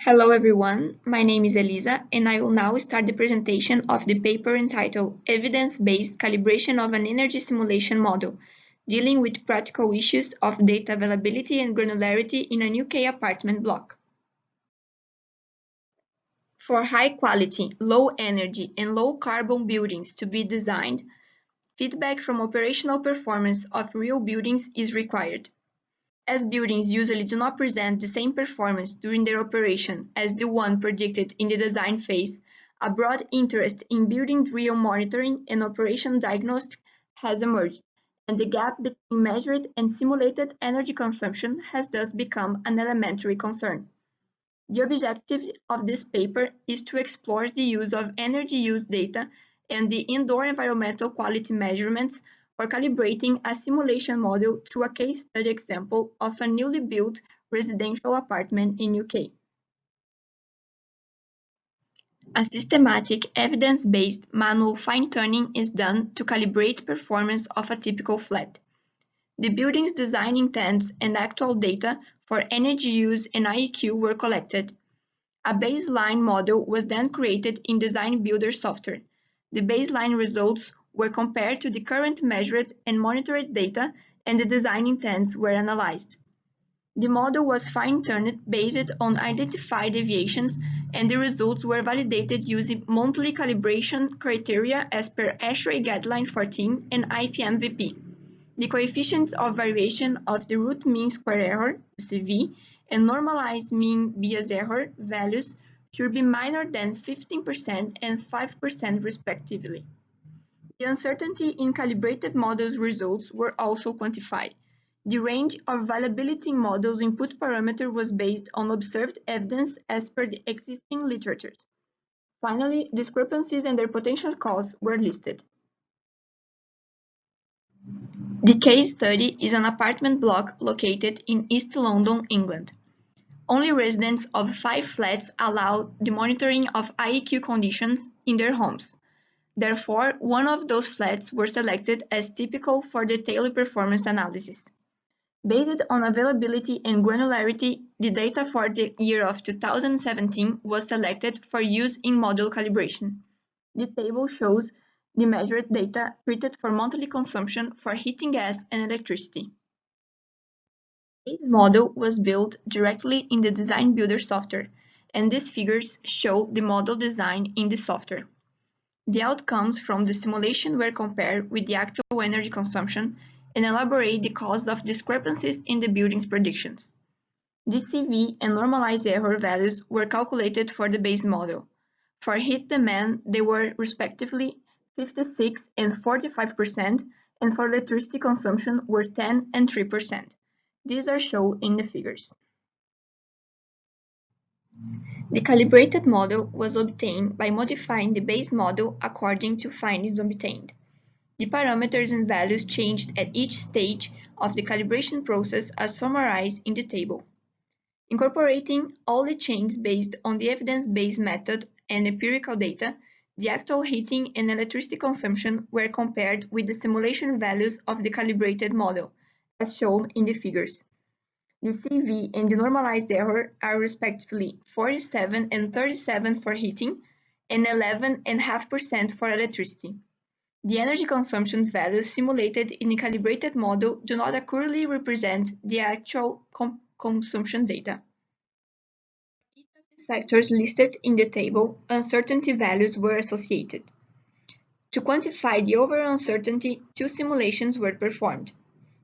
Hello everyone, my name is Elisa and I will now start the presentation of the paper entitled Evidence-Based Calibration of an Energy Simulation Model, dealing with practical issues of data availability and granularity in an UK apartment block. For high quality, low energy and low carbon buildings to be designed, feedback from operational performance of real buildings is required. As buildings usually do not present the same performance during their operation as the one predicted in the design phase, a broad interest in building real monitoring and operation diagnostic has emerged, and the gap between measured and simulated energy consumption has thus become an elementary concern. The objective of this paper is to explore the use of energy use data and the indoor environmental quality measurements for calibrating a simulation model through a case study example of a newly built residential apartment in UK. A systematic, evidence-based manual fine-tuning is done to calibrate performance of a typical flat. The building's design intents and actual data for energy use and IEQ were collected. A baseline model was then created in Design Builder software. The baseline results were compared to the current measured and monitored data, and the design intents were analyzed. The model was fine-tuned based on identified deviations, and the results were validated using monthly calibration criteria as per ASHRAE Guideline 14 and IPMVP. The coefficients of variation of the root mean square error, CV, and normalized mean bias error values should be minor than 15% and 5% respectively. The uncertainty in calibrated models results were also quantified. The range of variability in models input parameter was based on observed evidence as per the existing literature. Finally, discrepancies and their potential cause were listed. The case study is an apartment block located in East London, England. Only residents of 5 flats allow the monitoring of IEQ conditions in their homes. Therefore, one of those flats were selected as typical for the tailored performance analysis. Based on availability and granularity, the data for the year of 2017 was selected for use in model calibration. The table shows the measured data treated for monthly consumption for heating gas and electricity. This model was built directly in the Design Builder software, and these figures show the model design in the software. The outcomes from the simulation were compared with the actual energy consumption and elaborate the cause of discrepancies in the building's predictions. The CV and normalized error values were calculated for the base model. For heat demand, they were respectively 56 and 45%, and for electricity consumption were 10 and 3%. These are shown in the figures. The calibrated model was obtained by modifying the base model according to findings obtained. The parameters and values changed at each stage of the calibration process are summarized in the table. Incorporating all the changes based on the evidence-based method and empirical data, the actual heating and electricity consumption were compared with the simulation values of the calibrated model, as shown in the figures. The CV and the normalized error are respectively 47 and 37 for heating and 11.5% for electricity. The energy consumption values simulated in the calibrated model do not accurately represent the actual consumption data. For each of the factors listed in the table, uncertainty values were associated. To quantify the overall uncertainty, 2 simulations were performed.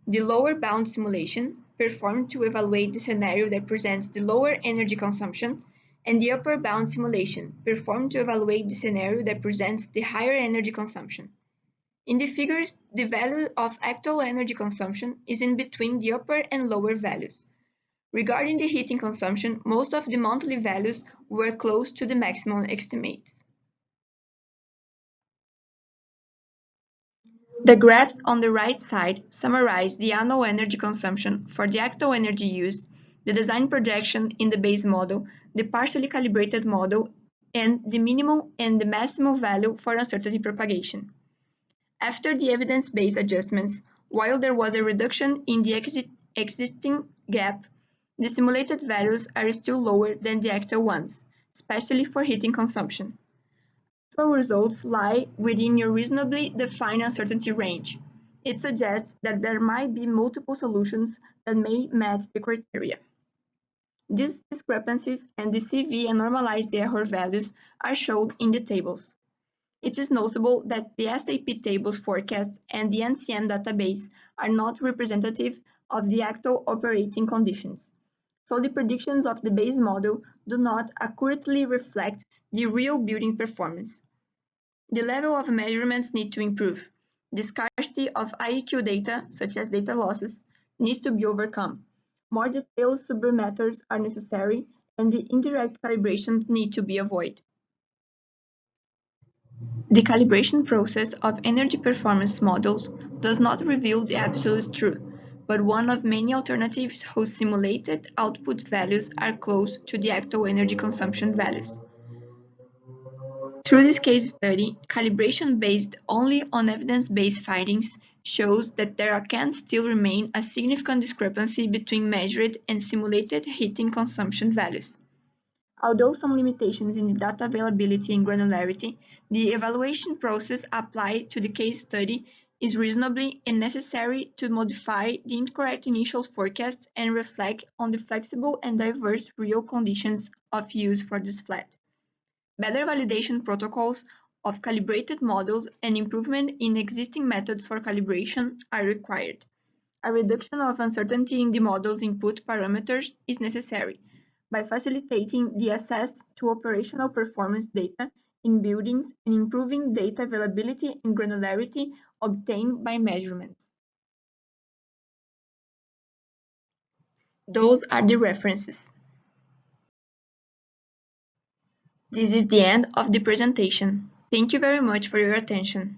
The lower bound simulation, performed to evaluate the scenario that presents the lower energy consumption, and the upper bound simulation, performed to evaluate the scenario that presents the higher energy consumption. In the figures, the value of actual energy consumption is in between the upper and lower values. Regarding the heating consumption, most of the monthly values were close to the maximum estimates. The graphs on the right side summarize the annual energy consumption for the actual energy use, the design projection in the base model, the partially calibrated model, and the minimum and the maximum value for uncertainty propagation. After the evidence-based adjustments, while there was a reduction in the existing gap, The simulated values are still lower than the actual ones, especially for heating consumption. Actual results lie within your reasonably defined uncertainty range. It suggests that there might be multiple solutions that may match the criteria. These discrepancies and the CV and normalized error values are shown in the tables. It is noticeable that the SAP tables forecast and the NCM database are not representative of the actual operating conditions, so the predictions of the base model do not accurately reflect the real building performance. The level of measurements need to improve. The scarcity of IEQ data, such as data losses, needs to be overcome. More detailed submeters are necessary, and the indirect calibrations need to be avoided. The calibration process of energy performance models does not reveal the absolute truth, but one of many alternatives whose simulated output values are close to the actual energy consumption values. Through this case study, calibration based only on evidence-based findings shows that there can still remain a significant discrepancy between measured and simulated heating consumption values. Although some limitations in the data availability and granularity, the evaluation process applied to the case study is reasonably and necessary to modify the incorrect initial forecast and reflect on the flexible and diverse real conditions of use for this flat. Better validation protocols of calibrated models and improvement in existing methods for calibration are required. A reduction of uncertainty in the model's input parameters is necessary by facilitating the access to operational performance data in buildings and improving data availability and granularity obtained by measurements. Those are the references. This is the end of the presentation. Thank you very much for your attention.